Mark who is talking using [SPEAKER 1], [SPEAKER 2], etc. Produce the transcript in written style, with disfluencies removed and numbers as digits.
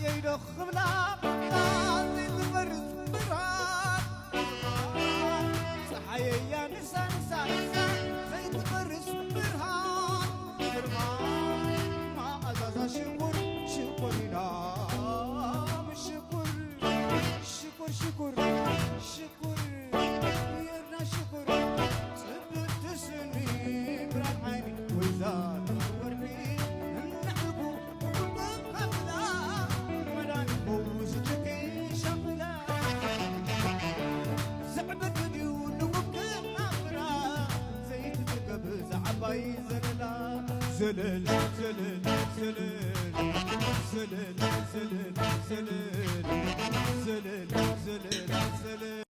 [SPEAKER 1] يدخل لا يتبرز برهان صحي يا نسا نسا نسا يتبرز برهان برهان ما أزازا شكر شكر نام شكر شكر شكر شكر يرنا شكر صبت سني برا عيني وزاد ورني نحبو قبلا ملاني بوزتك شغلا زعبت ديون وبكر آخرا زيت تقبز عباي زللا زلل زلل زلل زلل زلل زلل